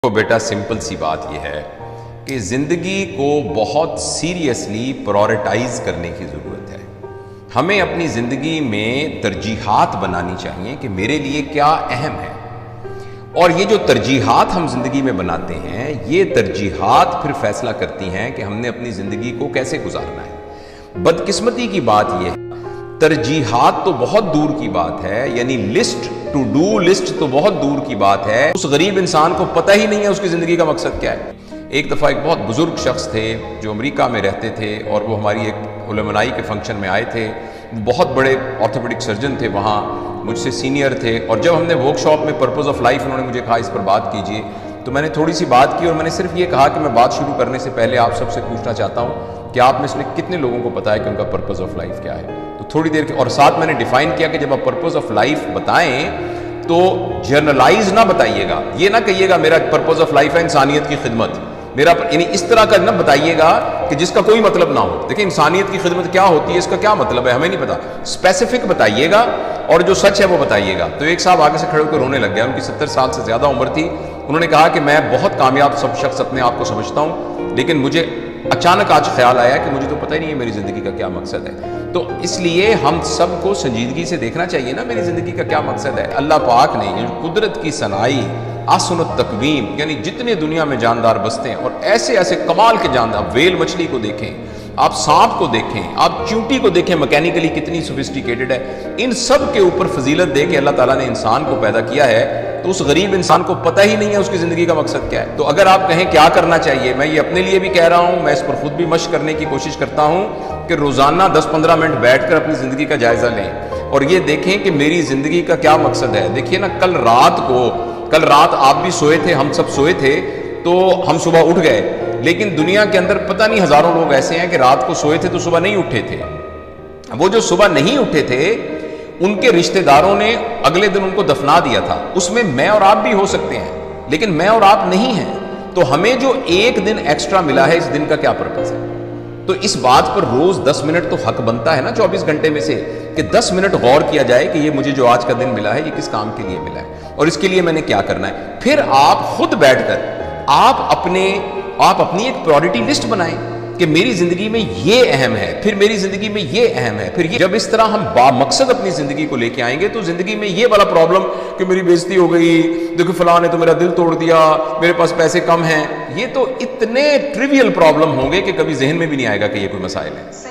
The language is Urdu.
تو بیٹا سمپل سی بات یہ ہے کہ زندگی کو بہت سیریسلی پرائورٹائز کرنے کی ضرورت ہے۔ ہمیں اپنی زندگی میں ترجیحات بنانی چاہیے کہ میرے لیے کیا اہم ہے، اور یہ جو ترجیحات ہم زندگی میں بناتے ہیں یہ ترجیحات پھر فیصلہ کرتی ہیں کہ ہم نے اپنی زندگی کو کیسے گزارنا ہے۔ بدقسمتی کی بات یہ ہے ترجیحات تو بہت دور کی بات ہے، یعنی لسٹ ٹو ڈو لسٹ تو بہت دور کی بات ہے، اس غریب انسان کو پتہ ہی نہیں ہے اس کی زندگی کا مقصد کیا ہے۔ ایک دفعہ ایک بہت بزرگ شخص تھے جو امریکہ میں رہتے تھے، اور وہ ہماری ایک علمائی کے فنکشن میں آئے تھے۔ بہت بڑے آرتھوپیڈک سرجن تھے، وہاں مجھ سے سینئر تھے، اور جب ہم نے ورک شاپ میں پرپز آف لائف انہوں نے مجھے کہا اس پر بات کیجئے، تو میں نے تھوڑی سی بات کی، اور میں نے صرف یہ کہا کہ میں بات شروع کرنے سے پہلے آپ سب سے پوچھنا چاہتا ہوں کہ آپ میں سے کتنے لوگوں کو پتہ ہے کہ ان کا پرپز آف لائف کیا ہے۔ تو تھوڑی دیر کے اور ساتھ میں نے ڈیفائن کیا کہ جب آپ پرپز آف لائف بتائیں تو جرنلائز نہ بتائیے گا، یہ نہ کہیے گا میرا پرپز آف لائف ہے انسانیت کی خدمت، میرا یعنی اس طرح کا نہ بتائیے گا کہ جس کا کوئی مطلب نہ ہو۔ دیکھیں انسانیت کی خدمت کیا ہوتی ہے، اس کا کیا مطلب ہے ہمیں نہیں پتا، اسپیسیفک بتائیے گا اور جو سچ ہے وہ بتائیے گا۔ تو ایک صاحب آگے سے کھڑے ہو کر رونے لگ گیا، ان کی 70 سال سے زیادہ عمر تھی۔ انہوں نے کہا کہ میں بہت کامیاب سب شخص اپنے آپ کو سمجھتا ہوں، لیکن مجھے اچانک آج خیال آیا کہ مجھے تو پتہ ہی نہیں ہے میری زندگی کا کیا مقصد ہے۔ تو اس لیے ہم سب کو سنجیدگی سے دیکھنا چاہیے نا میری زندگی کا کیا مقصد ہے۔ اللہ پاک نے یہ قدرت کی صنائی احسن التقویم، یعنی جتنے دنیا میں جاندار بستے ہیں اور ایسے ایسے کمال کے جاندار، ویل مچھلی کو دیکھیں، آپ سانپ کو دیکھیں، آپ چیونٹی کو دیکھیں میکینیکلی کتنی سوفسٹیکیٹڈ ہے، ان سب کے اوپر فضیلت دے کے اللہ تعالیٰ نے انسان کو پیدا کیا ہے، تو اس غریب انسان کو پتہ ہی نہیں ہے اس کی زندگی کا مقصد کیا ہے۔ تو اگر آپ کہیں کیا کرنا چاہیے، میں یہ اپنے لیے بھی کہہ رہا ہوں، میں اس پر خود بھی مشق کرنے کی کوشش کرتا ہوں کہ روزانہ 10-15 منٹ بیٹھ کر اپنی زندگی کا جائزہ لیں اور یہ دیکھیں کہ میری زندگی کا کیا مقصد ہے۔ دیکھیے نا، کل رات آپ بھی سوئے تھے، ہم سب سوئے تھے، تو ہم صبح اٹھ گئے، لیکن دنیا کے اندر پتہ نہیں ہزاروں لوگ ایسے ہیں کہ رات کو سوئے تھے تو صبح نہیں اٹھے تھے۔ وہ جو صبح نہیں اٹھے تھے ان کے رشتہ داروں نے اگلے دن ان کو دفنا دیا تھا، اس میں میں اور آپ بھی ہو سکتے ہیں، لیکن میں اور آپ نہیں ہیں۔ تو ہمیں جو ایک دن ایکسٹرا ملا ہے، اس دن کا کیا پرپس ہے؟ تو اس بات پر روز 10 منٹ تو حق بنتا ہے نا 24 گھنٹے میں سے، کہ 10 منٹ غور کیا جائے کہ یہ مجھے جو آج کا دن ملا ہے یہ کس کام کے لیے ملا ہے، اور اس کے لیے میں نے کیا کرنا ہے۔ پھر آپ خود بیٹھ کر آپ اپنی ایک پرائورٹی لسٹ بنائیں کہ میری زندگی میں یہ اہم ہے، پھر میری زندگی میں یہ اہم ہے، پھر یہ۔ جب اس طرح ہم بامقصد اپنی زندگی کو لے کے آئیں گے تو زندگی میں یہ والا پرابلم کہ میری بےزتی ہو گئی، دیکھو فلاں نے تو میرا دل توڑ دیا، میرے پاس پیسے کم ہیں، یہ تو اتنے ٹریویل پرابلم ہوں گے کہ کبھی ذہن میں بھی نہیں آئے گا کہ یہ کوئی مسائل ہے۔